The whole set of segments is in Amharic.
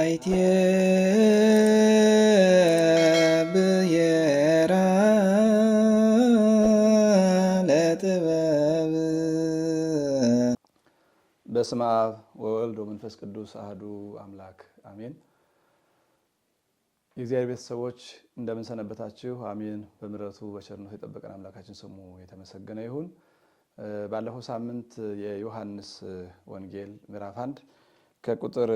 አይቴ ብሔራ ለጥበብ በስመ አብ ወወልድ ወመንፈስ ቅዱስ አሐዱ አምላክ አሜን። የእግዚአብሔር ቤተሰቦች እንደምን ሰነበታችሁ? አሜን። በምሕረቱ በቸርነቱ የጠበቀን አምላካችን ስሙ የተመሰገነ ይሁን። ባለፈው ሳምንት የዮሐንስ ወንጌል ምዕራፍ 1 ከቁጥር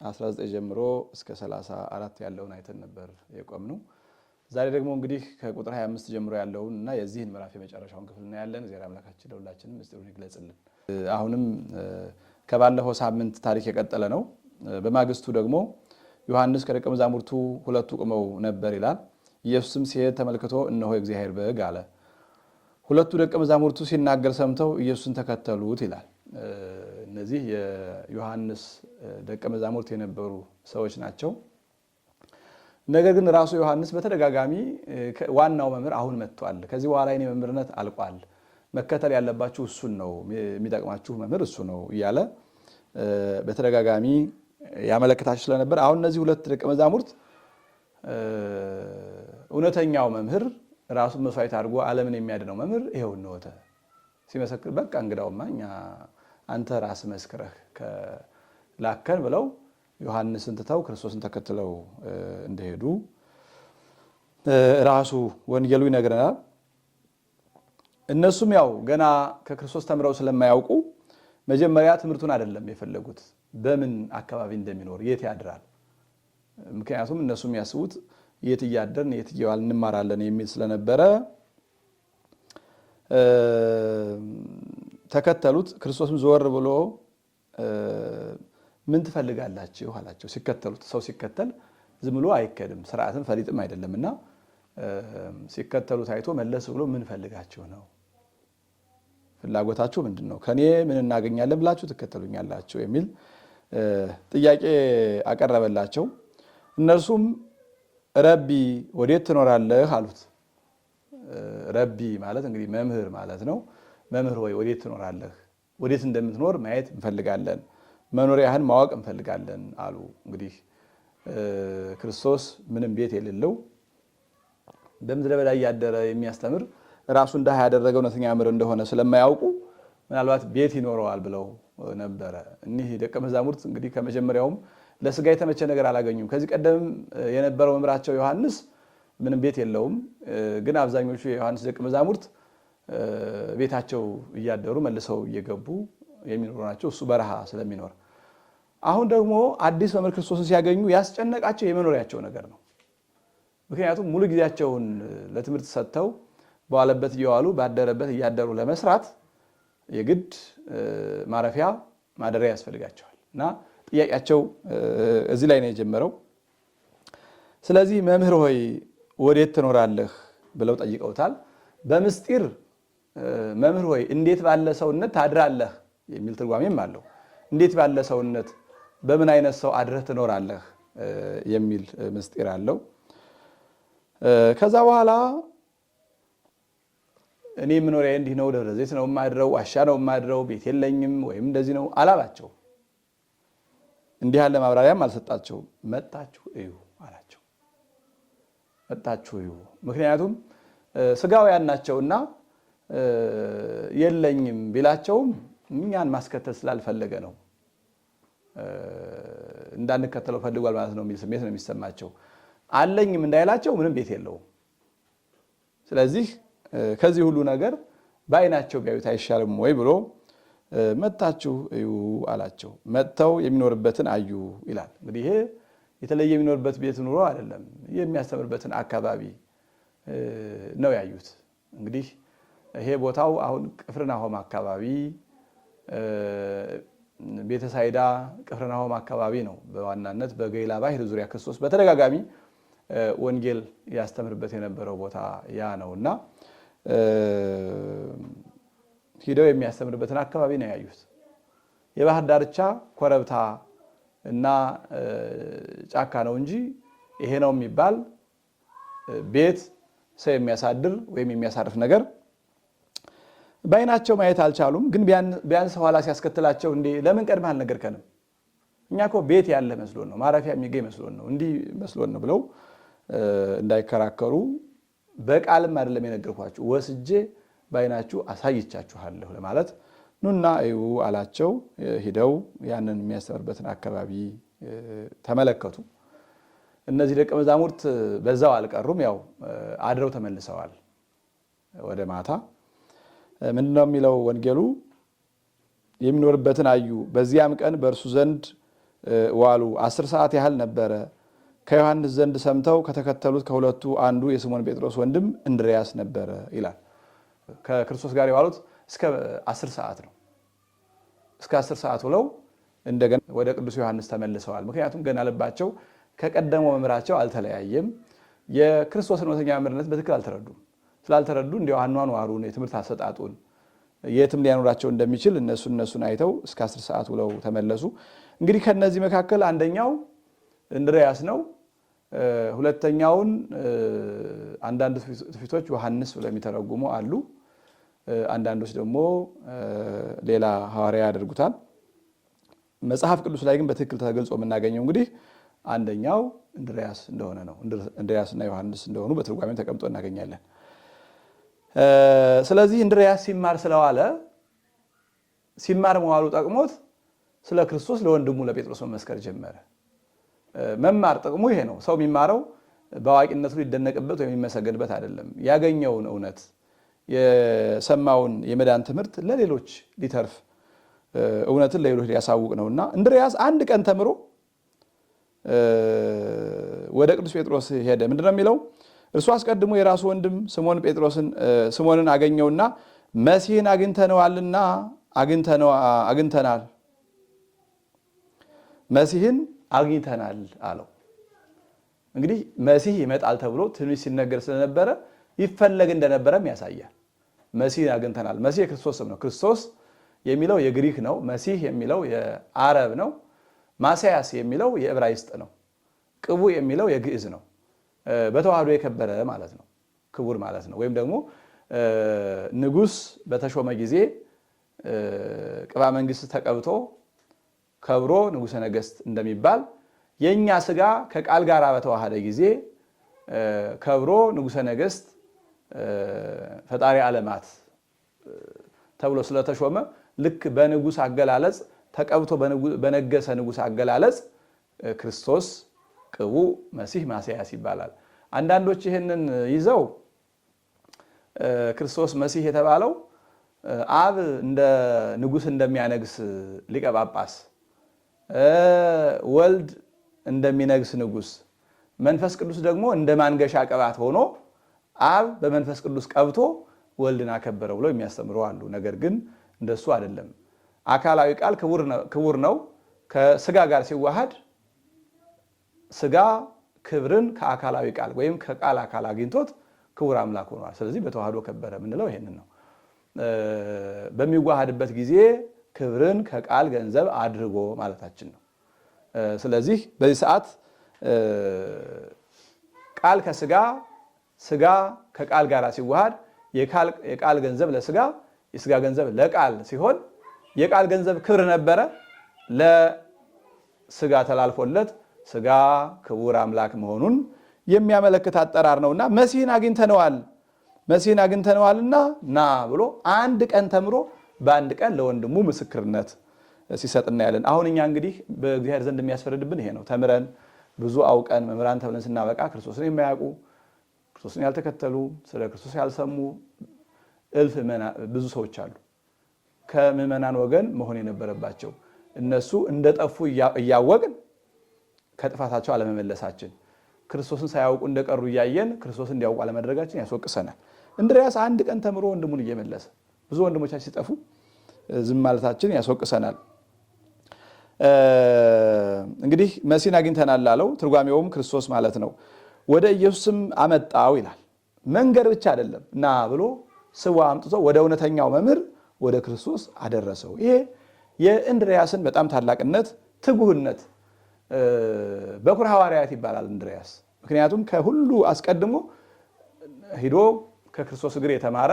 19 ጀምሮ እስከ 34 ያለውን አይተን ነበር የቆምነው። ዛሬ ደግሞ እንግዲህ ከቁጥር 25 ጀምሮ ያለውን እና የዚህን ምዕራፍ የመጨረሻውን ክፍል እናያለን። እግዚአብሔር አምላካችን ለሁላችንም ምስጢሩን ይግለጽልን። አሁንም ከባለፈው ሳምንት ታሪክ የቀጠለ ነው። በማግስቱ ደግሞ ዮሐንስ ከደቀ መዛሙርቱ ሁለቱ ቆመው ነበር ይላል። ኢየሱስም ሲሄድ ተመልክቶ እነሆ የእግዚአብሔር በግ አለ። ሁለቱ ደቀ መዛሙርቱ ሲናገር ሰምተው ኢየሱስን ተከተሉት ይላል። እነዚህ የዮሐንስ ደቀ መዛሙርት የነበሩ ሰዎች ናቸው። ነገር ግን ራሱ ዮሐንስ በተደጋጋሚ ዋናው መምህር አሁን መጥቷል፣ ከዚህ በኋላ የኔ መምህርነት አልቋል፣ መከተል ያለባችሁ እሱን ነው፣ የሚጠቅማችሁ መምህር እሱ ነው እያለ በተደጋጋሚ ያመለክታችሁ ስለነበር አሁን እነዚህ ሁለት ደቀ መዛሙርት እውነተኛው መምህር ራሱን መስዋዕት አድርጎ ዓለምን የሚያድነው መምህር ይሄው ነውተ ሲመሰክር በቃ እንግዳውማ እኛ አንተ ራስ መስክረህ ከላከን ብለው ዮሐንስን ትተው ክርስቶስን ተከትለው እንደሄዱ ራሱ ወንጌሉ ይነግረናል። እነሱም ያው ገና ከክርስቶስ ተምረው ስለማያውቁ መጀመሪያ ትምህርቱን አይደለም የፈለጉት፣ በምን አካባቢ እንደሚኖር የት ያድራል። ምክንያቱም እነሱ የሚያስቡት የት እያደርን የት እየዋልን እንማራለን የሚል ስለነበረ ተከተሉት። ክርስቶስም ዞር ብሎ ምን ትፈልጋላችሁ አላቸው። ሲከተሉት ሰው ሲከተል ዝም ብሎ አይከድም፣ ስርዓትም ፈሊጥም አይደለምና ሲከተሉት አይቶ መለስ ብሎ ምን ፈልጋችሁ ነው? ፍላጎታችሁ ምንድን ነው? ከኔ ምን እናገኛለን ብላችሁ ትከተሉኛላችሁ? የሚል ጥያቄ አቀረበላቸው። እነርሱም ረቢ ወዴት ትኖራለህ አሉት። ረቢ ማለት እንግዲህ መምህር ማለት ነው። መምህር ሆይ ወዴት ትኖራለህ? ወዴት እንደምትኖር ማየት እንፈልጋለን፣ መኖሪያህን ማወቅ እንፈልጋለን አሉ። እንግዲህ ክርስቶስ ምንም ቤት የሌለው በምድረ በዳ እያደረ የሚያስተምር ራሱ እንዳህ ያደረገው እውነተኛ መምህር እንደሆነ ስለማያውቁ ምናልባት ቤት ይኖረዋል ብለው ነበረ። እኒህ ደቀ መዛሙርት እንግዲህ ከመጀመሪያውም ለስጋ የተመቸ ነገር አላገኙም። ከዚህ ቀደም የነበረው መምህራቸው ዮሐንስ ምንም ቤት የለውም፣ ግን አብዛኞቹ የዮሐንስ ደቀ መዛሙርት ቤታቸው እያደሩ መልሰው እየገቡ የሚኖሩ ናቸው፣ እሱ በረሃ ስለሚኖር። አሁን ደግሞ አዲስ መምህር ክርስቶስን ሲያገኙ ያስጨነቃቸው የመኖሪያቸው ነገር ነው። ምክንያቱም ሙሉ ጊዜያቸውን ለትምህርት ሰጥተው በዋለበት እየዋሉ ባደረበት እያደሩ ለመስራት የግድ ማረፊያ ማደሪያ ያስፈልጋቸዋል እና ጥያቄያቸው እዚህ ላይ ነው የጀመረው። ስለዚህ መምህር ሆይ ወዴት ትኖራለህ ብለው ጠይቀውታል። በምስጢር መምህር ሆይ እንዴት ባለ ሰውነት ታድራለህ የሚል ትርጓሜም አለው። እንዴት ባለ ሰውነት፣ በምን አይነት ሰው አድረህ ትኖራለህ የሚል ምስጢር አለው። ከዛ በኋላ እኔ መኖሪያ እንዲህ ነው፣ ደብረ ዘይት ነው የማድረው፣ ዋሻ ነው የማድረው፣ ቤት የለኝም ወይም እንደዚህ ነው አላላቸው። እንዲህ ያለ ማብራሪያም አልሰጣቸውም። መጣችሁ እዩ አላቸው። መጣችሁ እዩ። ምክንያቱም ስጋውያን ናቸውና የለኝም ቢላቸውም እኛን ማስከተል ስላልፈለገ ነው፣ እንዳንከተለው ፈልጓል ማለት ነው የሚል ስሜት ነው የሚሰማቸው። አለኝም እንዳይላቸው ምንም ቤት የለውም። ስለዚህ ከዚህ ሁሉ ነገር በዓይናቸው ቢያዩት አይሻልም ወይ ብሎ መጣችሁ እዩ አላቸው። መጥተው የሚኖርበትን አዩ ይላል። እንግዲህ ይሄ የተለየ የሚኖርበት ቤት ኑሮ አይደለም፣ የሚያስተምርበትን አካባቢ ነው ያዩት። እንግዲህ ይሄ ቦታው አሁን ቅፍርናሆም አካባቢ፣ ቤተሳይዳ ቅፍርናሆም አካባቢ ነው። በዋናነት በገሊላ ባህር ዙሪያ ክርስቶስ በተደጋጋሚ ወንጌል ያስተምርበት የነበረው ቦታ ያ ነውና ሂደው የሚያስተምርበትን አካባቢ ነው ያዩት። የባህር ዳርቻ ኮረብታ እና ጫካ ነው እንጂ ይሄ ነው የሚባል ቤት ሰው የሚያሳድር ወይም የሚያሳርፍ ነገር በዓይናቸው ማየት አልቻሉም። ግን ቢያንስ ኋላ ሲያስከትላቸው እንዴ ለምን ቀድመህ አልነገርከንም? እኛ እኮ ቤት ያለ መስሎን ነው፣ ማረፊያ የሚገኝ መስሎን ነው፣ እንዲህ መስሎን ነው ብለው እንዳይከራከሩ በቃልም አይደለም የነገርኳችሁ ወስጄ በዓይናችሁ አሳይቻችኋለሁ ለማለት ኑና እዩ አላቸው። ሂደው ያንን የሚያስተምርበትን አካባቢ ተመለከቱ። እነዚህ ደቀ መዛሙርት በዛው አልቀሩም፣ ያው አድረው ተመልሰዋል ወደ ማታ። ምንድነው የሚለው ወንጌሉ? የሚኖርበትን አዩ። በዚያም ቀን በእርሱ ዘንድ ዋሉ። 10 ሰዓት ያህል ነበረ። ከዮሐንስ ዘንድ ሰምተው ከተከተሉት ከሁለቱ አንዱ የስምዖን ጴጥሮስ ወንድም እንድርያስ ነበረ ይላል። ከክርስቶስ ጋር የዋሉት እስከ 10 ሰዓት ነው። እስከ 10 ሰዓት ውለው እንደገና ወደ ቅዱስ ዮሐንስ ተመልሰዋል። ምክንያቱም ገና ልባቸው ከቀደመው መምህራቸው አልተለያየም። የክርስቶስን እውነተኛ መምህርነት በትክክል አልተረዱም። ስላልተረዱ እንዲያው አኗኗሩን የትምህርት አሰጣጡን የትም ሊያኖራቸው እንደሚችል እነሱን አይተው እስከ 10 ሰዓት ውለው ተመለሱ። እንግዲህ ከነዚህ መካከል አንደኛው እንድርያስ ነው። ሁለተኛውን አንዳንድ ትውፊቶች ዮሐንስ ብለው የሚተረጉሙ አሉ። አንዳንዶች ደግሞ ሌላ ሐዋርያ ያደርጉታል። መጽሐፍ ቅዱስ ላይ ግን በትክክል ተገልጾ የምናገኘው እንግዲህ አንደኛው እንድርያስ እንደሆነ ነው። እንድርያስና ዮሐንስ እንደሆኑ በትርጓሜም ተቀምጦ እናገኛለን። ስለዚህ እንድርያስ ሲማር ስለዋለ ሲማር መዋሉ ጠቅሞት ስለ ክርስቶስ ለወንድሙ ለጴጥሮስ መመስከር ጀመረ። መማር ጥቅሙ ይሄ ነው። ሰው የሚማረው በአዋቂነቱ ሊደነቅበት ወይም የሚመሰገንበት አይደለም። ያገኘውን እውነት የሰማውን የመዳን ትምህርት ለሌሎች ሊተርፍ እውነትን ለሌሎች ሊያሳውቅ ነውና እንድርያስ አንድ ቀን ተምሮ ወደ ቅዱስ ጴጥሮስ ሄደ። ምንድነው የሚለው? እርሱ አስቀድሞ የራሱ ወንድም ስምዖንን አገኘውና መሲህን አግኝተነዋልና አግኝተናል መሲህን አግኝተናል አለው። እንግዲህ መሲህ ይመጣል ተብሎ ትንሽ ሲነገር ስለነበረ ይፈለግ እንደነበረም ያሳያል። መሲህን አግኝተናል። መሲህ የክርስቶስ ስም ነው። ክርስቶስ የሚለው የግሪክ ነው። መሲህ የሚለው የአረብ ነው። ማስያስ የሚለው የዕብራይስጥ ነው። ቅቡ የሚለው የግዕዝ ነው። በተዋህዶ የከበረ ማለት ነው፣ ክቡር ማለት ነው። ወይም ደግሞ ንጉሥ በተሾመ ጊዜ ቅባ መንግስት ተቀብቶ ከብሮ ንጉሠ ነገሥት እንደሚባል የኛ ስጋ ከቃል ጋር በተዋሃደ ጊዜ ከብሮ ንጉሠ ነገሥት ፈጣሪ ዓለማት ተብሎ ስለተሾመ ልክ በንጉሥ አገላለጽ ተቀብቶ በነገሰ ንጉሥ አገላለጽ ክርስቶስ ቅቡ መሲህ ማስያስ ይባላል። አንዳንዶች ይህንን ይዘው ክርስቶስ መሲህ የተባለው አብ እንደ ንጉሥ እንደሚያነግስ ሊቀ ጳጳስ፣ ወልድ እንደሚነግስ ንጉሥ፣ መንፈስ ቅዱስ ደግሞ እንደ ማንገሻ ቅባት ሆኖ አብ በመንፈስ ቅዱስ ቀብቶ ወልድን አከበረው ብለው የሚያስተምሩ አሉ። ነገር ግን እንደሱ አይደለም። አካላዊ ቃል ክቡር ነው። ከስጋ ጋር ሲዋሃድ ስጋ ክብርን ከአካላዊ ቃል ወይም ከቃል አካል አግኝቶት ክቡር አምላክ ሆኗል። ስለዚህ በተዋህዶ ከበረ የምንለው ይሄንን ነው። በሚዋሃድበት ጊዜ ክብርን ከቃል ገንዘብ አድርጎ ማለታችን ነው። ስለዚህ በዚህ ሰዓት ቃል ከስጋ፣ ስጋ ከቃል ጋር ሲዋሃድ የቃል ገንዘብ ለስጋ፣ የስጋ ገንዘብ ለቃል ሲሆን የቃል ገንዘብ ክብር ነበረ፣ ለስጋ ተላልፎለት ስጋ ክቡር አምላክ መሆኑን የሚያመለክት አጠራር ነውና መሲህን አግኝተነዋልና ና ብሎ አንድ ቀን ተምሮ በአንድ ቀን ለወንድሙ ምስክርነት ሲሰጥ እናያለን። አሁን እኛ እንግዲህ በእግዚአብሔር ዘንድ የሚያስፈርድብን ይሄ ነው። ተምረን ብዙ አውቀን መምህራን ተብለን ስናበቃ ክርስቶስን የማያውቁ ክርስቶስን ያልተከተሉ ስለ ክርስቶስ ያልሰሙ እልፍ ብዙ ሰዎች አሉ። ከምዕመናን ወገን መሆን የነበረባቸው እነሱ እንደጠፉ እያወቅን ከጥፋታቸው አለመመለሳችን፣ ክርስቶስን ሳያውቁ እንደቀሩ እያየን ክርስቶስን እንዲያውቁ አለማድረጋችን ያስወቅሰናል። እንድርያስ አንድ ቀን ተምሮ ወንድሙን እየመለሰ ብዙ ወንድሞቻችን ሲጠፉ ዝም ማለታችን ያስወቅሰናል። እንግዲህ መሲህን አግኝተናል ላለው ትርጓሜውም ክርስቶስ ማለት ነው። ወደ ኢየሱስም አመጣው ይላል። መንገድ ብቻ አይደለም፣ ና ብሎ ስዋ አምጥቶ ወደ እውነተኛው መምህር ወደ ክርስቶስ አደረሰው። ይሄ የእንድርያስን በጣም ታላቅነት፣ ትጉህነት በኩረ ሐዋርያት ይባላል እንድርያስ። ምክንያቱም ከሁሉ አስቀድሞ ሂዶ ከክርስቶስ እግር የተማረ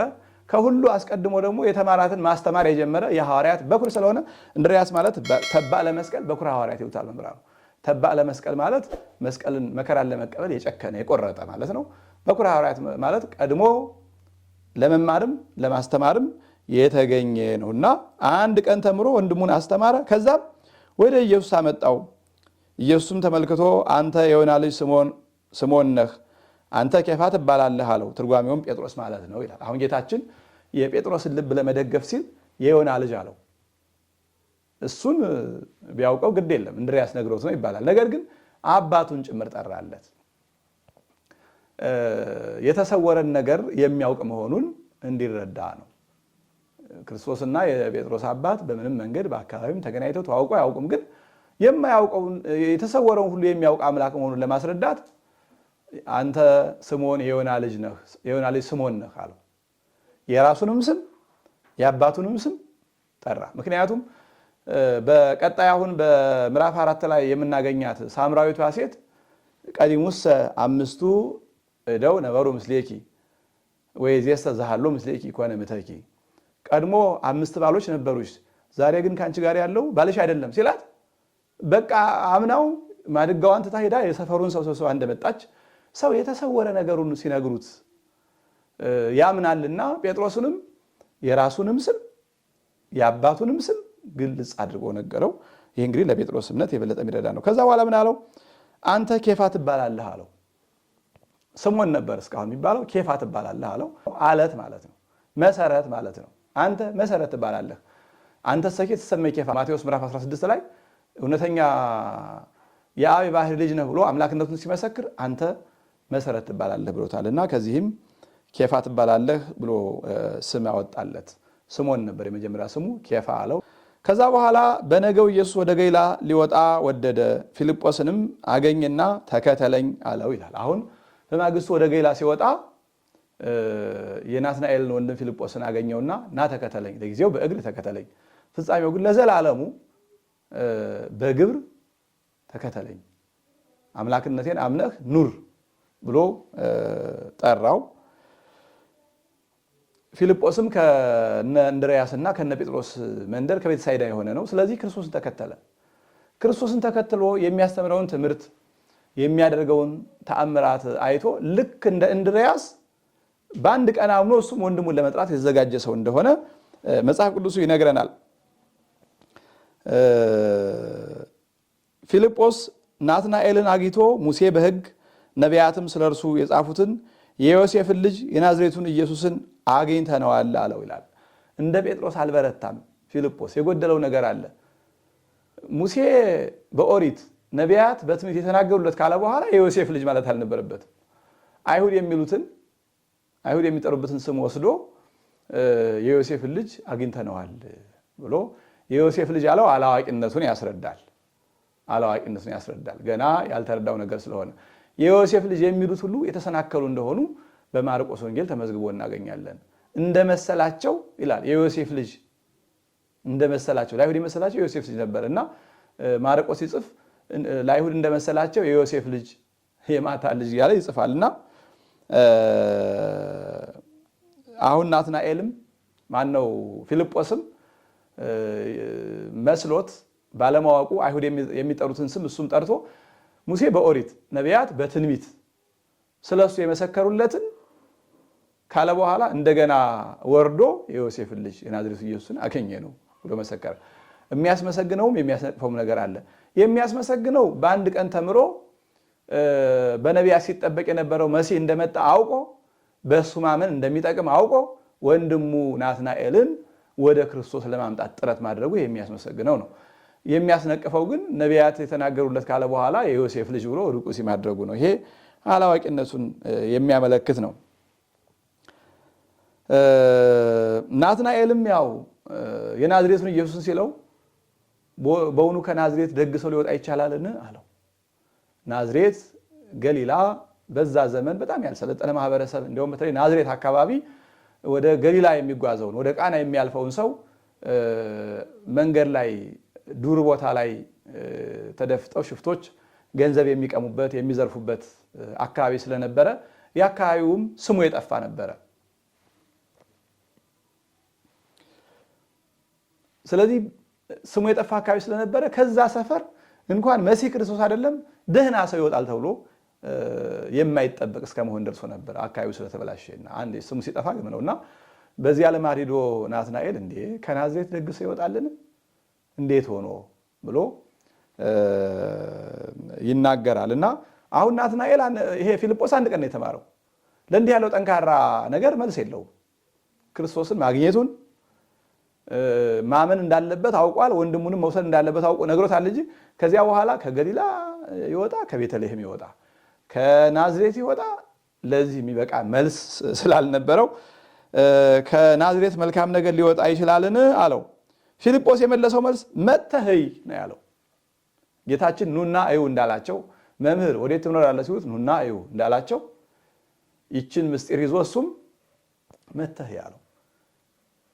ከሁሉ አስቀድሞ ደግሞ የተማራትን ማስተማር የጀመረ የሐዋርያት በኩር ስለሆነ እንድርያስ ማለት ተባዕለ መስቀል በኩር ሐዋርያት ይሉታል መምህራኑ። ተባዕለ መስቀል ማለት መስቀልን መከራን ለመቀበል የጨከነ የቆረጠ ማለት ነው። በኩር ሐዋርያት ማለት ቀድሞ ለመማርም ለማስተማርም የተገኘ ነውና አንድ ቀን ተምሮ ወንድሙን አስተማረ። ከዛም ወደ ኢየሱስ አመጣው። ኢየሱስም ተመልክቶ አንተ የዮና ልጅ ስምዖን ነህ፣ አንተ ኬፋ ትባላለህ አለው። ትርጓሜውም ጴጥሮስ ማለት ነው ይላል። አሁን ጌታችን የጴጥሮስን ልብ ለመደገፍ ሲል የዮና ልጅ አለው። እሱን ቢያውቀው ግድ የለም እንድርያስ ነግሮት ነው ይባላል። ነገር ግን አባቱን ጭምር ጠራለት። የተሰወረን ነገር የሚያውቅ መሆኑን እንዲረዳ ነው። ክርስቶስና የጴጥሮስ አባት በምንም መንገድ በአካባቢም ተገናኝተው ተዋውቀው አያውቁም። ግን የማያውቀውን የተሰወረውን ሁሉ የሚያውቅ አምላክ መሆኑን ለማስረዳት አንተ ስምዖን የዮና ልጅ ስምዖን ነህ አለው። የራሱንም ስም የአባቱንም ስም ጠራ። ምክንያቱም በቀጣይ አሁን በምዕራፍ 4 ላይ የምናገኛት ሳምራዊቷ ሴት ቀዲሙሰ አምስቱ እደው ነበሩ ምስሌኪ ወይዜሰ ዘሃሎ ምስሌኪ ኮነ ምተኪ፣ ቀድሞ 5 ባሎች ነበሩሽ፣ ዛሬ ግን ከአንቺ ጋር ያለው ባልሽ አይደለም ሲላት በቃ አምናው ማድጋዋን ትታ ሄዳ የሰፈሩን ሰው ሰብስባ እንደመጣች ሰው የተሰወረ ነገሩን ሲነግሩት ያምናልና ጴጥሮስንም የራሱንም ስም የአባቱንም ስም ግልጽ አድርጎ ነገረው። ይህ እንግዲህ ለጴጥሮስ እምነት የበለጠ የሚረዳ ነው። ከዛ በኋላ ምን አለው? አንተ ኬፋ ትባላለህ አለው። ስምዖን ነበር እስካሁን የሚባለው፣ ኬፋ ትባላለህ አለው። አለት ማለት ነው፣ መሰረት ማለት ነው። አንተ መሰረት ትባላለህ። አንተ ሰኬ ተሰመይ ኬፋ ማቴዎስ ምዕራፍ 16 ላይ እውነተኛ የአብ የባህሪ ልጅ ነህ ብሎ አምላክነቱን ሲመሰክር አንተ መሰረት ትባላለህ ብሎታልና ከዚህም ኬፋ ትባላለህ ብሎ ስም ያወጣለት። ስምዖን ነበር የመጀመሪያ ስሙ፣ ኬፋ አለው። ከዛ በኋላ በነገው ኢየሱስ ወደ ገሊላ ሊወጣ ወደደ። ፊልጶስንም አገኘና ተከተለኝ አለው ይላል። አሁን በማግስቱ ወደ ገሊላ ሲወጣ የናትናኤልን ወንድም ፊልጶስን አገኘውና ና ተከተለኝ፣ ለጊዜው በእግር ተከተለኝ፣ ፍጻሜው ግን ለዘላለሙ በግብር ተከተለኝ፣ አምላክነቴን አምነህ ኑር ብሎ ጠራው። ፊልጶስም ከነ እንድርያስና ከነ ጴጥሮስ መንደር ከቤተሳይዳ የሆነ ነው። ስለዚህ ክርስቶስን ተከተለ። ክርስቶስን ተከትሎ የሚያስተምረውን ትምህርት የሚያደርገውን ተአምራት አይቶ ልክ እንደ እንድርያስ በአንድ ቀን አምኖ እሱም ወንድሙን ለመጥራት የተዘጋጀ ሰው እንደሆነ መጽሐፍ ቅዱሱ ይነግረናል። ፊልጶስ ናትናኤልን አግኝቶ ሙሴ በሕግ ነቢያትም ስለ እርሱ የጻፉትን የዮሴፍን ልጅ የናዝሬቱን ኢየሱስን አግኝተነዋል አለው ይላል። እንደ ጴጥሮስ አልበረታም ፊልጶስ፣ የጎደለው ነገር አለ። ሙሴ በኦሪት ነቢያት በትንቢት የተናገሩለት ካለ በኋላ የዮሴፍ ልጅ ማለት አልነበረበትም። አይሁድ የሚጠሩበትን ስም ወስዶ የዮሴፍን ልጅ አግኝተነዋል ብሎ የዮሴፍ ልጅ ያለው አላዋቂነቱን ያስረዳል። ገና ያልተረዳው ነገር ስለሆነ የዮሴፍ ልጅ የሚሉት ሁሉ የተሰናከሉ እንደሆኑ በማርቆስ ወንጌል ተመዝግቦ እናገኛለን። እንደመሰላቸው ይላል የዮሴፍ ልጅ እንደመሰላቸው፣ ለአይሁድ የመሰላቸው የዮሴፍ ልጅ ነበር እና ማርቆስ ሲጽፍ ለአይሁድ እንደመሰላቸው የዮሴፍ ልጅ የማታን ልጅ እያለ ይጽፋልና አሁን ናትናኤልም ማነው ፊልጶስም መስሎት ባለማወቁ አይሁድ የሚጠሩትን ስም እሱም ጠርቶ ሙሴ በኦሪት ነቢያት በትንቢት ስለሱ የመሰከሩለትን ካለ በኋላ እንደገና ወርዶ የዮሴፍን ልጅ የናዝሬቱ ኢየሱስን አገኘ ነው ብሎ መሰከረ። የሚያስመሰግነውም የሚያስነቅፈውም ነገር አለ። የሚያስመሰግነው በአንድ ቀን ተምሮ በነቢያት ሲጠበቅ የነበረው መሲህ እንደመጣ አውቆ በእሱ ማመን እንደሚጠቅም አውቆ ወንድሙ ናትናኤልን ወደ ክርስቶስ ለማምጣት ጥረት ማድረጉ የሚያስመሰግነው ነው። የሚያስነቅፈው ግን ነቢያት የተናገሩለት ካለ በኋላ የዮሴፍ ልጅ ብሎ ርቁ ሲማድረጉ ነው። ይሄ አላዋቂነቱን የሚያመለክት ነው። ናትናኤልም ያው የናዝሬቱን ኢየሱስን ሲለው በውኑ ከናዝሬት ደግ ሰው ሊወጣ ይቻላልን አለው። ናዝሬት ገሊላ በዛ ዘመን በጣም ያልሰለጠነ ማህበረሰብ፣ እንደውም በተለይ ናዝሬት አካባቢ ወደ ገሊላ የሚጓዘውን ወደ ቃና የሚያልፈውን ሰው መንገድ ላይ ዱር ቦታ ላይ ተደፍጠው ሽፍቶች ገንዘብ የሚቀሙበት የሚዘርፉበት አካባቢ ስለነበረ የአካባቢውም ስሙ የጠፋ ነበረ። ስለዚህ ስሙ የጠፋ አካባቢ ስለነበረ ከዛ ሰፈር እንኳን መሲህ ክርስቶስ አይደለም ደህና ሰው ይወጣል ተብሎ የማይጠበቅ እስከመሆን ደርሶ ነበር አካባቢው ስለተበላሸና አንዴ ስሙ ሲጠፋ ግን ነውና በዚህ ዓለም አሪዶ ናትናኤል እንዴ ከናዝሬት ደግ ሰው ይወጣልን እንዴት ሆኖ ብሎ ይናገራልና አሁን ናትናኤል ይሄ ፊልጶስ አንድ ቀን ነው የተማረው ለእንዲህ ያለው ጠንካራ ነገር መልስ የለውም ክርስቶስን ማግኘቱን ማመን እንዳለበት አውቋል ወንድሙንም መውሰድ እንዳለበት አውቆ ነግሮታል እንጂ ከዚያ በኋላ ከገሊላ ይወጣ ከቤተልሔም ይወጣ ከናዝሬት ይወጣ ለዚህ የሚበቃ መልስ ስላልነበረው ከናዝሬት መልካም ነገር ሊወጣ ይችላልን አለው ፊልጶስ የመለሰው መልስ መተህይ ነው ያለው ጌታችን ኑና እዩ እንዳላቸው መምህር ወዴት ትኖራለህ ሲሉት ኑና እዩ እንዳላቸው ይችን ምስጢር ይዞ እሱም መተህይ ያለው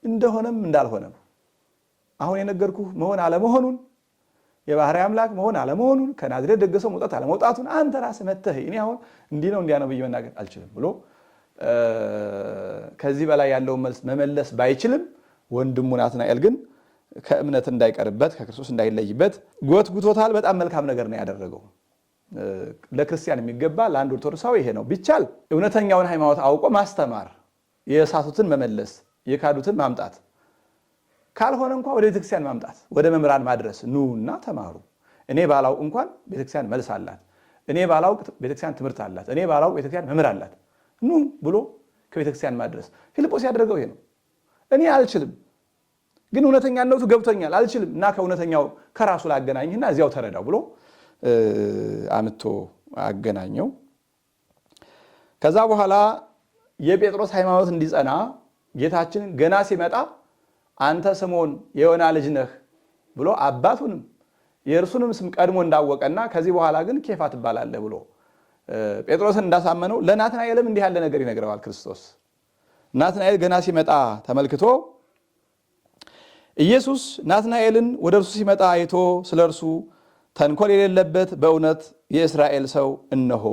እንደሆነም እንዳልሆነም አሁን የነገርኩህ መሆን አለመሆኑን የባህሪ አምላክ መሆን አለመሆኑን ከናዝሬት ደግ ሰው መውጣት አለመውጣቱን አንተ ራስህ መተህ እኔ አሁን እንዲህ ነው እንዲያ ነው ብዬ መናገር አልችልም ብሎ ከዚህ በላይ ያለውን መልስ መመለስ ባይችልም ወንድሙ ናትናኤል ግን ከእምነት እንዳይቀርበት ከክርስቶስ እንዳይለይበት ጎትጉቶታል በጣም መልካም ነገር ነው ያደረገው ለክርስቲያን የሚገባ ለአንድ ኦርቶዶክሳዊ ይሄ ነው ቢቻል እውነተኛውን ሃይማኖት አውቆ ማስተማር የሳቱትን መመለስ የካዱትን ማምጣት ካልሆነ እንኳን ወደ ቤተክርስቲያን ማምጣት ወደ መምህራን ማድረስ ኑና ተማሩ እኔ ባላውቅ እንኳን ቤተክርስቲያን መልስ አላት እኔ ባላውቅ ቤተክርስቲያን ትምህርት አላት እኔ ባላውቅ ቤተክርስቲያን መምህር አላት ኑ ብሎ ከቤተክርስቲያን ማድረስ ፊልጶስ ያደረገው ይሄ ነው እኔ አልችልም ግን እውነተኛነቱ ገብቶኛል አልችልም እና ከእውነተኛው ከራሱ ላገናኝና እዚያው ተረዳው ብሎ አምጥቶ አገናኘው ከዛ በኋላ የጴጥሮስ ሃይማኖት እንዲጸና ጌታችን ገና ሲመጣ አንተ ስምዖን የዮና ልጅ ነህ ብሎ አባቱንም የእርሱንም ስም ቀድሞ እንዳወቀና ከዚህ በኋላ ግን ኬፋ ትባላለህ ብሎ ጴጥሮስን እንዳሳመነው ለናትናኤልም እንዲህ ያለ ነገር ይነግረዋል ክርስቶስ ናትናኤል ገና ሲመጣ ተመልክቶ ኢየሱስ ናትናኤልን ወደ እርሱ ሲመጣ አይቶ ስለ እርሱ ተንኮል የሌለበት በእውነት የእስራኤል ሰው እነሆ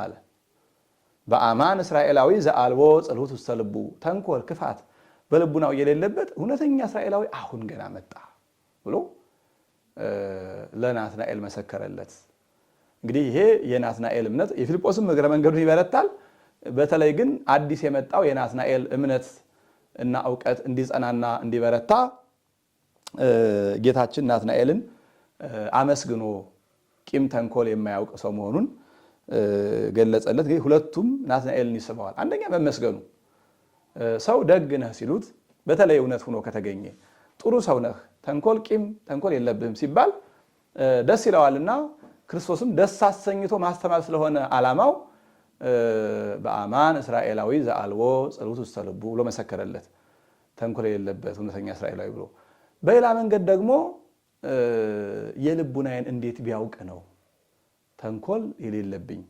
አለ በአማን እስራኤላዊ ዘአልቦ ጽልሁት ውስተ ልቡ ተንኮል ክፋት በልቡናው የሌለበት እውነተኛ እስራኤላዊ አሁን ገና መጣ ብሎ ለናትናኤል መሰከረለት እንግዲህ ይሄ የናትናኤል እምነት የፊልጶስም እግረ መንገዱን ይበረታል በተለይ ግን አዲስ የመጣው የናትናኤል እምነት እና ዕውቀት እንዲጸናና እንዲበረታ ጌታችን ናትናኤልን አመስግኖ ቂም ተንኮል የማያውቅ ሰው መሆኑን ገለጸለት ሁለቱም ናትናኤልን ይስበዋል አንደኛ መመስገኑ ሰው ደግ ነህ ሲሉት በተለይ እውነት ሆኖ ከተገኘ ጥሩ ሰው ነህ ተንኮል ቂም ተንኮል የለብህም ሲባል ደስ ይለዋልና ክርስቶስም ደስ አሰኝቶ ማስተማር ስለሆነ ዓላማው በአማን እስራኤላዊ ዘአልቦ ጽልሁት ውስተ ልቡ ብሎ መሰከረለት ተንኮል የሌለበት እውነተኛ እስራኤላዊ ብሎ በሌላ መንገድ ደግሞ የልቡናዬን እንዴት ቢያውቅ ነው ተንኮል የሌለብኝ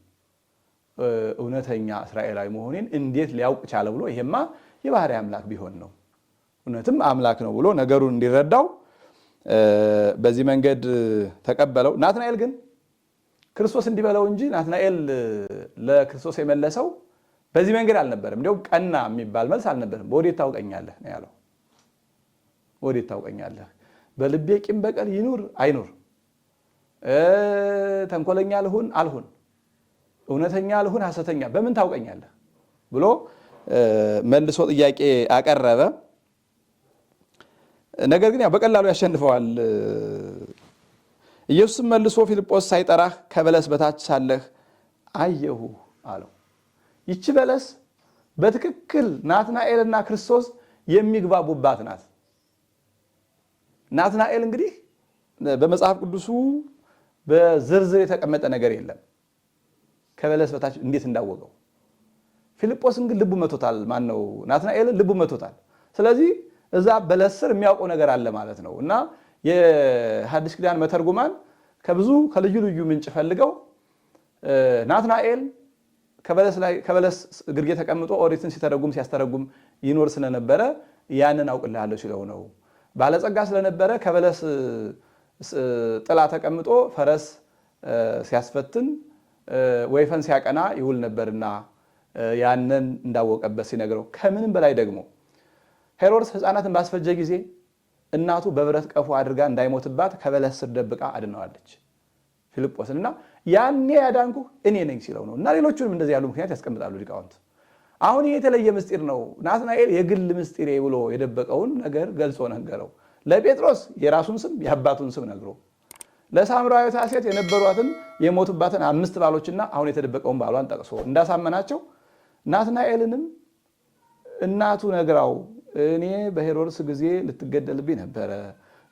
እውነተኛ እስራኤላዊ መሆኔን እንዴት ሊያውቅ ቻለ ብሎ ይሄማ የባህሪ አምላክ ቢሆን ነው እውነትም አምላክ ነው ብሎ ነገሩን እንዲረዳው በዚህ መንገድ ተቀበለው ናትናኤል ግን ክርስቶስ እንዲበለው እንጂ ናትናኤል ለክርስቶስ የመለሰው በዚህ መንገድ አልነበረም እንደው ቀና የሚባል መልስ አልነበረም ወዴት ታውቀኛለህ ነው ያለው ወዴት ታውቀኛለህ በልቤ ቂም በቀል ይኑር አይኑር ተንኮለኛ ልሁን አልሁን እውነተኛ ልሁን ሐሰተኛ በምን ታውቀኛለህ ብሎ መልሶ ጥያቄ አቀረበ ነገር ግን ያው በቀላሉ ያሸንፈዋል ኢየሱስም መልሶ ፊልጶስ ሳይጠራህ ከበለስ በታች ሳለህ አየሁ አለው ይቺ በለስ በትክክል ናትናኤልና ክርስቶስ የሚግባቡባት ናት ናትናኤል እንግዲህ በመጽሐፍ ቅዱሱ በዝርዝር የተቀመጠ ነገር የለም ከበለስ በታች እንዴት እንዳወቀው ፊልጶስን ግን ልቡ መቶታል ማን ነው ናትናኤልን ልቡ መቶታል ስለዚህ እዛ በለስ ስር የሚያውቀው ነገር አለ ማለት ነው እና የሐዲስ ኪዳን መተርጉማን ከብዙ ከልዩ ልዩ ምንጭ ፈልገው ናትናኤል ከበለስ ግርጌ ተቀምጦ ኦሪትን ሲያስተረጉም ይኖር ስለነበረ ያንን አውቅልሃለሁ ሲለው ነው ባለጸጋ ስለነበረ ከበለስ ጥላ ተቀምጦ ፈረስ ሲያስፈትን ወይፈን ሲያቀና ይውል ነበርና ያንን እንዳወቀበት ሲነግረው ከምንም በላይ ደግሞ ሄሮድስ ሕፃናትን ባስፈጀ ጊዜ እናቱ በብረት ቀፎ አድርጋ እንዳይሞትባት ከበለስ ስር ደብቃ አድነዋለች ፊልጶስን እና ያኔ ያዳንኩ እኔ ነኝ ሲለው ነው። እና ሌሎቹንም እንደዚህ ያሉ ምክንያት ያስቀምጣሉ ሊቃውንት። አሁን ይሄ የተለየ ምስጢር ነው። ናትናኤል የግል ምስጢሬ ብሎ የደበቀውን ነገር ገልጾ ነገረው። ለጴጥሮስ የራሱን ስም የአባቱን ስም ነግሮ፣ ለሳምራዊቷ ሴት የነበሯትን የሞቱባትን 5 ባሎችና አሁን የተደበቀውን ባሏን ጠቅሶ እንዳሳመናቸው ናትናኤልንም እናቱ ነግራው እኔ በሄሮድስ ጊዜ ልትገደልብኝ ነበረ፣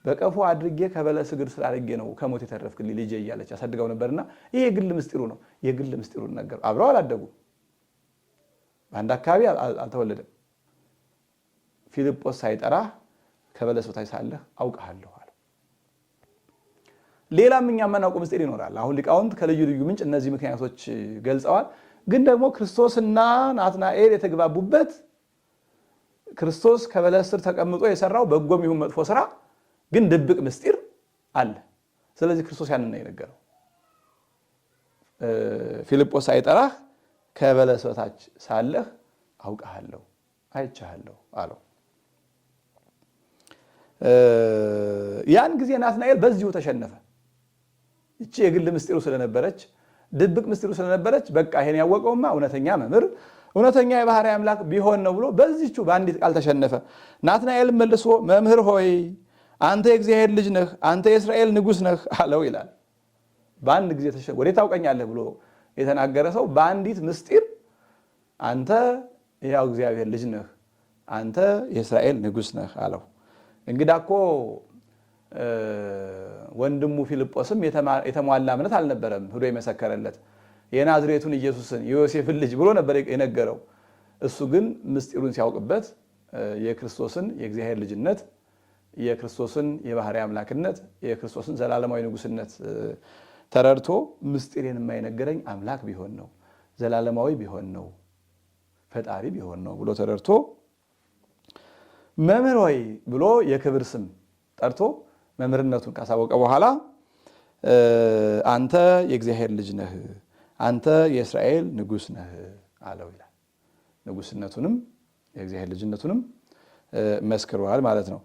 በቀፎ አድርጌ ከበለስ እግር ስር አድርጌ ነው ከሞት የተረፍክልኝ ልጄ እያለች አሳድገው ነበርና ይሄ የግል ምስጢሩ ነው። የግል ምስጢሩን ነገር አብረው አላደጉ፣ በአንድ አካባቢ አልተወለደም። ፊልጶስ ሳይጠራህ ከበለስ በታች ሳለህ አውቅሃለሁ አለው። ሌላም እኛ የማናውቀው ምስጢር ይኖራል። አሁን ሊቃውንት ከልዩ ልዩ ምንጭ እነዚህ ምክንያቶች ገልጸዋል። ግን ደግሞ ክርስቶስና ናትናኤል የተግባቡበት ክርስቶስ ከበለስ ስር ተቀምጦ የሰራው በጎም ይሁን መጥፎ ስራ ግን ድብቅ ምስጢር አለ። ስለዚህ ክርስቶስ ያንን ነው የነገረው። ፊልጶስ ሳይጠራህ ከበለስ በታች ሳለህ አውቅሃለሁ አይቻለሁ አለው። ያን ጊዜ ናትናኤል በዚሁ ተሸነፈ። እቺ የግል ምስጢሩ ስለነበረች ድብቅ ምስጢሩ ስለነበረች በቃ ይሄን ያወቀውማ እውነተኛ መምህር እውነተኛ የባህሪ አምላክ ቢሆን ነው ብሎ በዚህቹ በአንዲት ቃል ተሸነፈ። ናትናኤል መልሶ መምህር ሆይ አንተ የእግዚአብሔር ልጅ ነህ፣ አንተ የእስራኤል ንጉሥ ነህ አለው ይላል። በአንድ ጊዜ ወዴት ታውቀኛለህ ብሎ የተናገረ ሰው በአንዲት ምስጢር አንተ ያው እግዚአብሔር ልጅ ነህ፣ አንተ የእስራኤል ንጉሥ ነህ አለው። እንግዳ እኮ ወንድሙ ፊልጶስም የተሟላ እምነት አልነበረም ሄዶ የመሰከረለት የናዝሬቱን ኢየሱስን የዮሴፍን ልጅ ብሎ ነበር የነገረው። እሱ ግን ምስጢሩን ሲያውቅበት የክርስቶስን የእግዚአብሔር ልጅነት፣ የክርስቶስን የባህሪ አምላክነት፣ የክርስቶስን ዘላለማዊ ንጉሥነት ተረድቶ ምስጢሬን የማይነገረኝ አምላክ ቢሆን ነው፣ ዘላለማዊ ቢሆን ነው፣ ፈጣሪ ቢሆን ነው ብሎ ተረድቶ መምህር ሆይ ብሎ የክብር ስም ጠርቶ መምህርነቱን ካሳወቀ በኋላ አንተ የእግዚአብሔር ልጅ ነህ፣ አንተ የእስራኤል ንጉሥ ነህ አለው ይላል። ንጉሥነቱንም የእግዚአብሔር ልጅነቱንም መስክሯል ማለት ነው።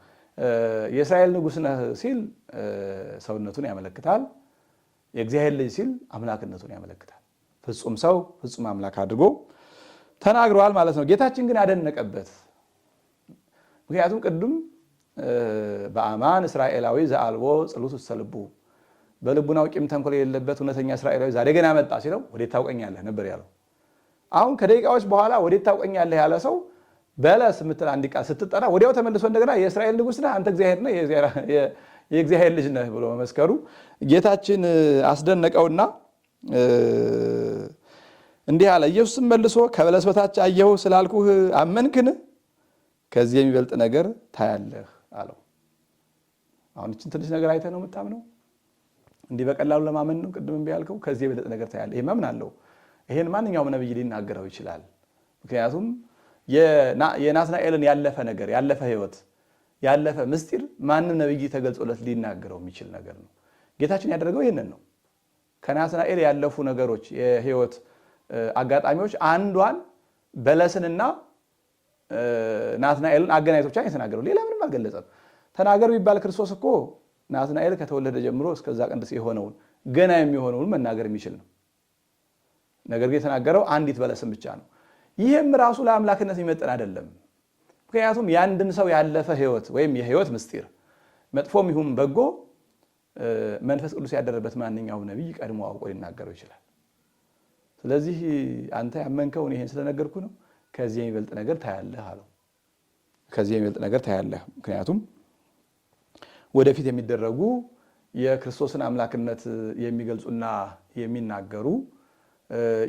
የእስራኤል ንጉሥ ነህ ሲል ሰውነቱን ያመለክታል። የእግዚአብሔር ልጅ ሲል አምላክነቱን ያመለክታል። ፍጹም ሰው ፍጹም አምላክ አድርጎ ተናግረዋል ማለት ነው። ጌታችን ግን አደነቀበት። ምክንያቱም ቅዱም በአማን እስራኤላዊ ዘአልቦ ጽሉት ሰልቡ በልቡናው ቂም ተንኮል የሌለበት እውነተኛ እስራኤላዊ ዛሬ ገና መጣ ሲለው ወዴት ታውቀኛለህ ነበር ያለው። አሁን ከደቂቃዎች በኋላ ወዴት ታውቀኛለህ ያለ ሰው በለስ የምትል አንድ ቃል ስትጠራ ወዲያው ተመልሶ እንደገና የእስራኤል ንጉሥ ነህ፣ አንተ እግዚአብሔር ነህ፣ የእግዚአብሔር ልጅ ነህ ብሎ መመስከሩ ጌታችን አስደነቀውና እንዲህ አለ። ኢየሱስም መልሶ ከበለስ በታች አየሁ ስላልኩህ አመንክን? ከዚህ የሚበልጥ ነገር ታያለህ አለው። አሁን እችን ትንሽ ነገር አይተህ ነው የምታምነው? እንዲህ በቀላሉ ለማመን ነው ቅድም እምቢ ያልከው? ከዚህ የበለጠ ነገር ታያለህ። ይሄ ምን አለው? ይሄን ማንኛውም ነብይ ሊናገረው ይችላል። ምክንያቱም የናትናኤልን ያለፈ ነገር፣ ያለፈ ህይወት፣ ያለፈ ምስጢር ማንም ነብይ ተገልጾለት ሊናገረው የሚችል ነገር ነው። ጌታችን ያደረገው ይሄንን ነው። ከናትናኤል ያለፉ ነገሮች፣ የህይወት አጋጣሚዎች አንዷን በለስንና ናትናኤልን አገናኝቶ ብቻ የተናገረው፣ ሌላ ምንም አልገለጸም። ተናገር ቢባል ክርስቶስ እኮ ናትናኤል ከተወለደ ጀምሮ እስከዛ ቀን ድረስ የሆነውን ገና የሚሆነውን መናገር የሚችል ነው። ነገር ግን የተናገረው አንዲት በለስን ብቻ ነው። ይህም ራሱ ለአምላክነት የሚመጥን አይደለም። ምክንያቱም የአንድን ሰው ያለፈ ህይወት ወይም የህይወት ምስጢር መጥፎም ይሁን በጎ መንፈስ ቅዱስ ያደረበት ማንኛውም ነቢይ ቀድሞ አውቆ ሊናገረው ይችላል። ስለዚህ አንተ ያመንከውን ይሄን ስለነገርኩ ነው፣ ከዚህ የሚበልጥ ነገር ታያለህ አለው። ከዚህ የሚበልጥ ነገር ታያለህ። ምክንያቱም ወደፊት የሚደረጉ የክርስቶስን አምላክነት የሚገልጹና የሚናገሩ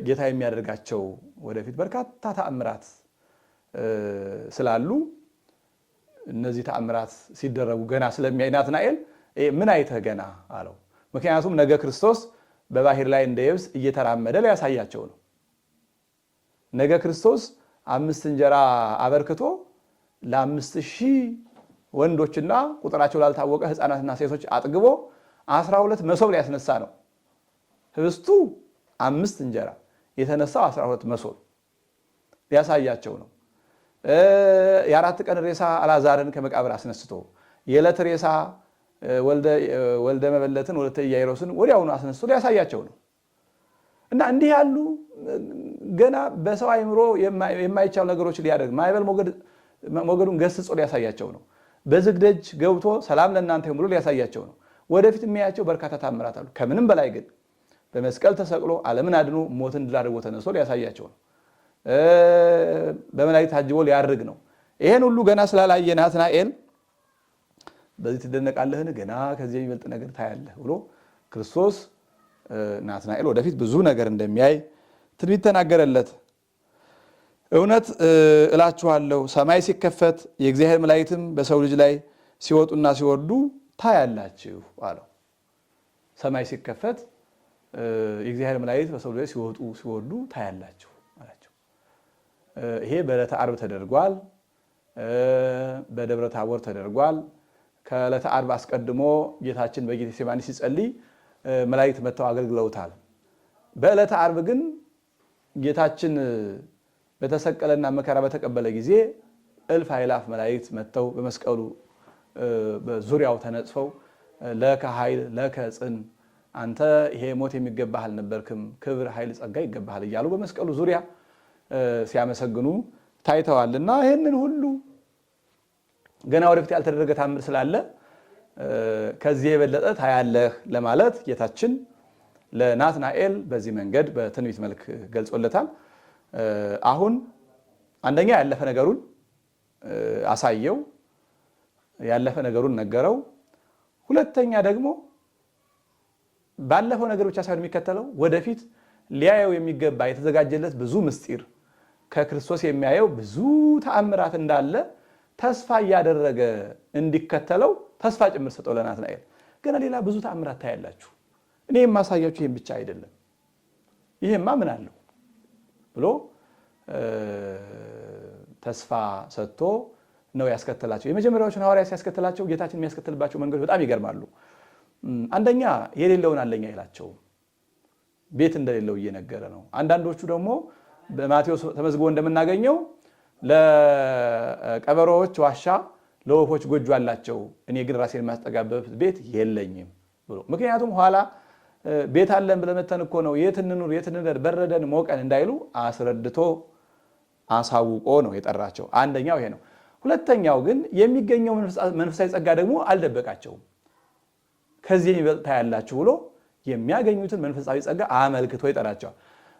ጌታ የሚያደርጋቸው ወደፊት በርካታ ተአምራት ስላሉ እነዚህ ተአምራት ሲደረጉ ገና ስለሚያይ ናትናኤል ምን አይተህ ገና አለው። ምክንያቱም ነገ ክርስቶስ በባህር ላይ እንደ የብስ እየተራመደ ሊያሳያቸው ነው። ነገ ክርስቶስ 5 እንጀራ አበርክቶ ለ5000 ወንዶችና ቁጥራቸው ላልታወቀ ህፃናትና ሴቶች አጥግቦ 12 መሶብ ሊያስነሳ ነው። ህብስቱ 5 እንጀራ የተነሳው 12 መሶብ ሊያሳያቸው ነው። የ4 ቀን ሬሳ አልዓዛርን ከመቃብር አስነስቶ የዕለት ሬሳ ወልደ መበለትን ወለተ ኢያኢሮስን ወዲያውኑ አስነስቶ ሊያሳያቸው ነው። እና እንዲህ ያሉ ገና በሰው አይምሮ የማይቻሉ ነገሮች ሊያደርግ ማዕበል ሞገዱን ገስጾ ሊያሳያቸው ነው። በዝግ ደጅ ገብቶ ሰላም ለእናንተ ይሁን ብሎ ሊያሳያቸው ነው። ወደፊት የሚያያቸው በርካታ ታምራት አሉ። ከምንም በላይ ግን በመስቀል ተሰቅሎ ዓለምን አድኖ ሞትን ድል አድርጎ ተነስቶ ሊያሳያቸው ነው። በመላእክት ታጅቦ ሊያርግ ነው። ይሄን ሁሉ ገና ስላላየ ናትናኤል በዚህ ትደነቃለህን? ገና ከዚህ የሚበልጥ ነገር ታያለህ ብሎ ክርስቶስ ናትናኤል ወደፊት ብዙ ነገር እንደሚያይ ትንቢት ተናገረለት። እውነት እላችኋለሁ ሰማይ ሲከፈት የእግዚአብሔር መላእክትም በሰው ልጅ ላይ ሲወጡና ሲወርዱ ታያላችሁ አለው። ሰማይ ሲከፈት የእግዚአብሔር መላእክት በሰው ልጅ ላይ ሲወጡ ሲወርዱ ታያላችሁ አላቸው። ይሄ በዕለተ ዓርብ ተደርጓል። በደብረ ታቦር ተደርጓል። ከዕለተ ዓርብ አስቀድሞ ጌታችን በጌቴሴማኒ ሲጸልይ መላእክት መጥተው አገልግለውታል። በዕለተ ዓርብ ግን ጌታችን በተሰቀለና መከራ በተቀበለ ጊዜ እልፍ አእላፍ መላእክት መጥተው በመስቀሉ በዙሪያው ተነጽፈው ለከ ኃይል ለከ ጽን አንተ ይሄ ሞት የሚገባህ አልነበርክም፣ ክብር ኃይል ጸጋ ይገባሃል እያሉ በመስቀሉ ዙሪያ ሲያመሰግኑ ታይተዋልና ይህንን ሁሉ ገና ወደፊት ያልተደረገ ታምር ስላለ ከዚህ የበለጠ ታያለህ ለማለት ጌታችን ለናትናኤል በዚህ መንገድ በትንቢት መልክ ገልጾለታል። አሁን አንደኛ ያለፈ ነገሩን አሳየው፣ ያለፈ ነገሩን ነገረው። ሁለተኛ ደግሞ ባለፈው ነገር ብቻ ሳይሆን የሚከተለው ወደፊት ሊያየው የሚገባ የተዘጋጀለት ብዙ ምስጢር ከክርስቶስ የሚያየው ብዙ ተአምራት እንዳለ ተስፋ እያደረገ እንዲከተለው ተስፋ ጭምር ሰጠው ለናትናኤል። ገና ሌላ ብዙ ተአምራት ታያላችሁ፣ እኔ የማሳያችሁ ይሄን ብቻ አይደለም፣ ይሄማ ምን አለው ብሎ ተስፋ ሰጥቶ ነው ያስከተላቸው። የመጀመሪያዎቹን ሐዋርያት ሲያስከተላቸው ጌታችን የሚያስከተልባቸው መንገዶች በጣም ይገርማሉ። አንደኛ የሌለውን አለኝ አይላቸውም፣ ቤት እንደሌለው እየነገረ ነው። አንዳንዶቹ ደግሞ በማቴዎስ ተመዝግቦ እንደምናገኘው ለቀበሮዎች ዋሻ ለወፎች ጎጆ አላቸው፣ እኔ ግን ራሴን የማስጠጋበት ቤት የለኝም ብሎ ምክንያቱም ኋላ ቤት አለን ብለን መተን እኮ ነው የት እንኑር የት እንደር በረደን ሞቀን እንዳይሉ አስረድቶ አሳውቆ ነው የጠራቸው። አንደኛው ይሄ ነው። ሁለተኛው ግን የሚገኘው መንፈሳዊ ጸጋ ደግሞ አልደበቃቸውም። ከዚህ የሚበልጥ ታያላችሁ ብሎ የሚያገኙትን መንፈሳዊ ጸጋ አመልክቶ ይጠራቸዋል።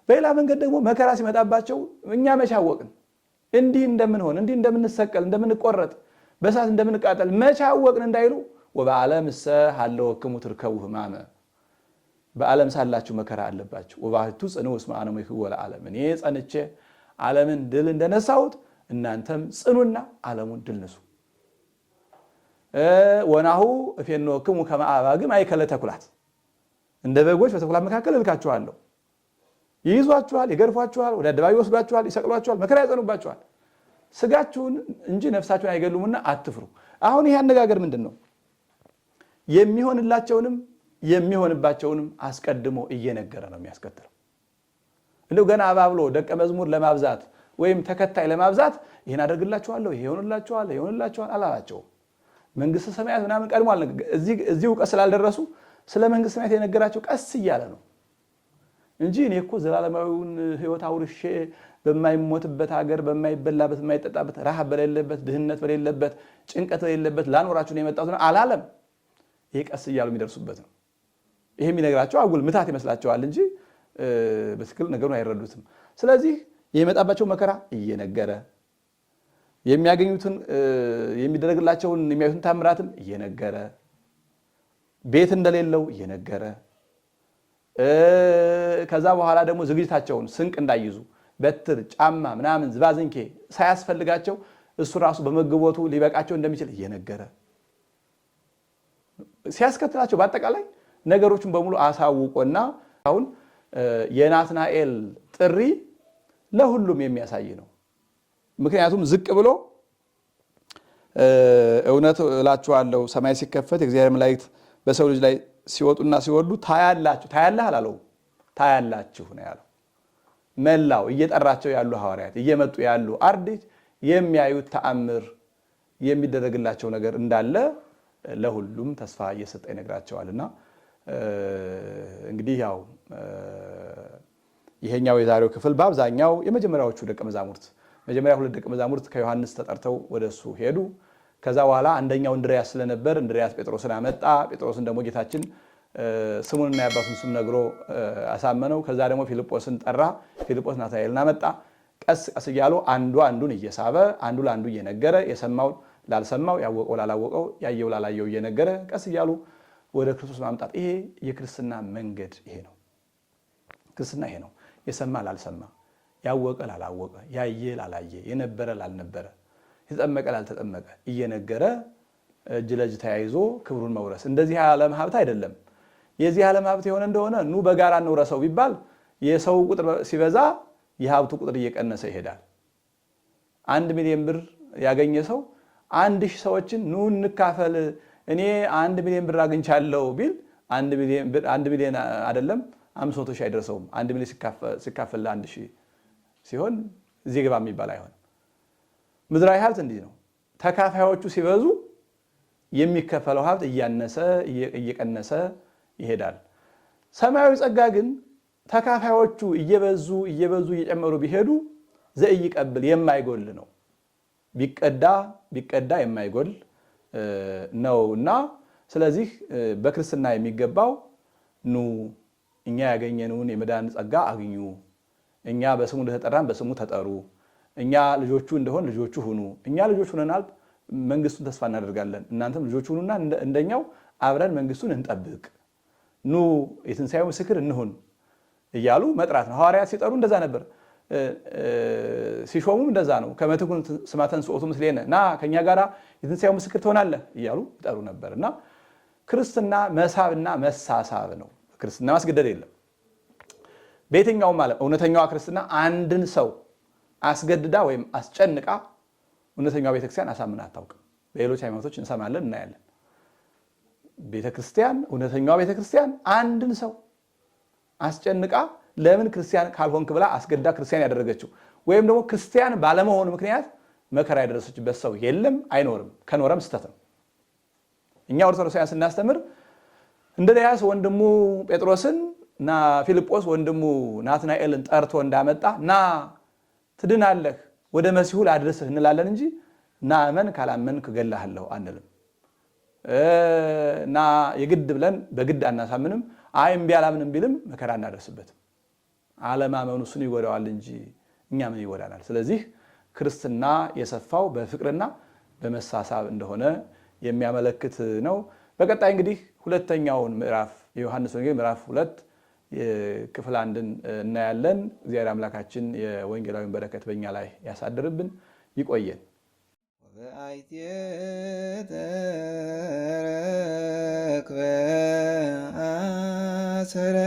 በሌላ መንገድ ደግሞ መከራ ሲመጣባቸው እኛ መቼ አወቅን እንዲህ እንደምንሆን እንዲህ እንደምንሰቀል እንደምንቆረጥ በእሳት እንደምንቃጠል መቼ አወቅን እንዳይሉ ወበዓለም እሰ ሀለወክሙ ትርከቡ ሕማመ በዓለም ሳላችሁ መከራ አለባችሁ ወባሕቱ ጽንዑ እስመ አነ እምይእዜሰ ለዓለም እኔ ጸንቼ ዓለምን ድል እንደነሳሁት እናንተም ጽኑና ዓለሙን ድል ንሱ። ወናሁ እፌንወክሙ ከመ አባግዕ ማእከለ ተኩላት እንደ በጎች በተኩላት መካከል እልካችኋለሁ። ይይዟችኋል፣ ይገርፏችኋል፣ ወደ አደባባይ ይወስዷችኋል፣ ይሰቅሏችኋል፣ መከራ ያጸኑባችኋል። ስጋችሁን እንጂ ነፍሳችሁን አይገሉምና አትፍሩ። አሁን ይሄ አነጋገር ምንድን ነው? የሚሆንላቸውንም የሚሆንባቸውንም አስቀድሞ እየነገረ ነው የሚያስከትለው። እንደው ገና አባብሎ ደቀ መዝሙር ለማብዛት ወይም ተከታይ ለማብዛት ይሄን አደርግላችኋለሁ ይሄ ይሆንላችኋል ይሄ ይሆንላችኋል አላላቸውም። መንግስተ ሰማያት ምናምን ቀድሞ እዚህ እውቀት ስላልደረሱ ስለ መንግስተ ሰማያት የነገራቸው ቀስ እያለ ነው እንጂ እኔ እኮ ዘላለማዊውን ሕይወት አውርሼ በማይሞትበት ሀገር በማይበላበት በማይጠጣበት ረሃብ በሌለበት ድህነት በሌለበት ጭንቀት በሌለበት ላኖራችሁ ነው የመጣሁት አላለም። ይሄ ቀስ እያሉ የሚደርሱበት ነው። ይሄ የሚነግራቸው አጉል ምታት ይመስላቸዋል እንጂ በትክክል ነገሩን አይረዱትም። ስለዚህ የሚመጣባቸው መከራ እየነገረ የሚያገኙትን የሚደረግላቸውን የሚያዩትን ታምራትም እየነገረ ቤት እንደሌለው እየነገረ ከዛ በኋላ ደግሞ ዝግጅታቸውን ስንቅ እንዳይዙ በትር ጫማ ምናምን ዝባዝንኬ ሳያስፈልጋቸው እሱ ራሱ በመግቦቱ ሊበቃቸው እንደሚችል እየነገረ ሲያስከትላቸው በአጠቃላይ ነገሮችን በሙሉ አሳውቆና አሁን የናትናኤል ጥሪ ለሁሉም የሚያሳይ ነው። ምክንያቱም ዝቅ ብሎ እውነት እላችኋለሁ ሰማይ ሲከፈት የእግዚአብሔር መላእክት በሰው ልጅ ላይ ሲወጡና ሲወርዱ ታያላችሁ። ታያለህ አላለው፣ ታያላችሁ ነው ያለው። መላው እየጠራቸው ያሉ ሐዋርያት እየመጡ ያሉ አርድእት የሚያዩት ተአምር የሚደረግላቸው ነገር እንዳለ ለሁሉም ተስፋ እየሰጠ ይነግራቸዋልና እንግዲህ ያው ይሄኛው የዛሬው ክፍል በአብዛኛው የመጀመሪያዎቹ ደቀ መዛሙርት መጀመሪያ ሁለት ደቀ መዛሙርት ከዮሐንስ ተጠርተው ወደሱ ሄዱ። ከዛ በኋላ አንደኛው እንድሪያስ ስለነበር እንድሪያስ ጴጥሮስን አመጣ። ጴጥሮስን ደግሞ ጌታችን ስሙንና የአባቱን ስም ነግሮ አሳመነው። ከዛ ደግሞ ፊልጶስን ጠራ። ፊልጶስ ናትናኤልን አመጣ። ቀስ ቀስ እያሉ አንዱ አንዱን እየሳበ አንዱ ለአንዱ እየነገረ የሰማው ላልሰማው ያወቀው ላላወቀው ያየው ላላየው እየነገረ ቀስ እያሉ ወደ ክርስቶስ ማምጣት። ይሄ የክርስትና መንገድ ይሄ ነው። ክርስትና ይሄ ነው። የሰማ ላልሰማ፣ ያወቀ ላላወቀ፣ ያየ ላላየ፣ የነበረ ላልነበረ፣ የተጠመቀ ላልተጠመቀ እየነገረ እጅ ለእጅ ተያይዞ ክብሩን መውረስ። እንደዚህ ዓለም ሀብት አይደለም። የዚህ ዓለም ሀብት የሆነ እንደሆነ ኑ በጋራ እንውረሰው ቢባል የሰው ቁጥር ሲበዛ የሀብቱ ቁጥር እየቀነሰ ይሄዳል። 1 ሚሊዮን ብር ያገኘ ሰው 1000 ሰዎችን ኑ እንካፈል እኔ 1 ሚሊዮን ብር አግኝቻለሁ ቢል 1 ሚሊዮን አይደለም 500 ሺህ አይደርሰውም። 1 ሚሊዮን ሲካፈል ለ1000 ሲሆን እዚህ ግባ የሚባል አይሆንም። ምድራዊ ሀብት እንዲህ ነው። ተካፋዮቹ ሲበዙ የሚከፈለው ሀብት እያነሰ እየቀነሰ ይሄዳል። ሰማያዊ ጸጋ ግን ተካፋዮቹ እየበዙ እየጨመሩ ቢሄዱ ዘኢይቀብል የማይጎል ነው። ቢቀዳ የማይጎል ነውና ስለዚህ በክርስትና የሚገባው ኑ እኛ ያገኘነውን የመዳን ጸጋ አግኙ፣ እኛ በስሙ እንደተጠራን በስሙ ተጠሩ፣ እኛ ልጆቹ እንደሆን ልጆቹ ሁኑ። እኛ ልጆች ሆነናል፣ መንግስቱን ተስፋ እናደርጋለን። እናንተም ልጆች ሁኑና እንደኛው አብረን መንግስቱን እንጠብቅ፣ ኑ የትንሣኤው ምስክር እንሁን እያሉ መጥራት ነው። ሐዋርያት ሲጠሩ እንደዛ ነበር። ሲሾሙም እንደዛ ነው። ከመ ትኩን ስማ ተንሥኦቱ ምስሌነ፣ ና ከኛ ጋር የትንሣኤው ምስክር ትሆናለህ እያሉ ይጠሩ ነበር። እና ክርስትና መሳብና መሳሳብ ነው። ክርስትና ማስገደድ የለም። በየትኛውም ዓለም እውነተኛዋ ክርስትና አንድን ሰው አስገድዳ ወይም አስጨንቃ እውነተኛዋ ቤተክርስቲያን አሳምና አታውቅም። በሌሎች ሃይማኖቶች እንሰማለን እናያለን። ቤተክርስቲያን እውነተኛዋ ቤተክርስቲያን አንድን ሰው አስጨንቃ ለምን ክርስቲያን ካልሆንክ ብላ አስገዳ ክርስቲያን ያደረገችው ወይም ደግሞ ክርስቲያን ባለመሆኑ ምክንያት መከራ ያደረሰችበት ሰው የለም፣ አይኖርም። ከኖረም ስተት ነው። እኛ ኦርቶዶክሳውያን ስናስተምር እንድርያስ ወንድሙ ጴጥሮስን እና ፊልጶስ ወንድሙ ናትናኤልን ጠርቶ እንዳመጣ ና ትድናለህ፣ ወደ መሲሁ ላድርስህ እንላለን እንጂ ና እመን ካላመንክ እገልሃለሁ አንልም። እና የግድ ብለን በግድ አናሳምንም። አይ እምቢ አላምንም ቢልም መከራ እናደርስበትም። አለማመኑ እሱን ይጎዳዋል እንጂ እኛ ምን ይጎዳናል? ስለዚህ ክርስትና የሰፋው በፍቅርና በመሳሳብ እንደሆነ የሚያመለክት ነው። በቀጣይ እንግዲህ ሁለተኛውን ምዕራፍ የዮሐንስ ወንጌል ምዕራፍ 2 ክፍል 1 እናያለን። እግዚአብሔር አምላካችን የወንጌላዊን በረከት በእኛ ላይ ያሳድርብን፣ ይቆየን። ወበአይቴ ተረክበ አሰረ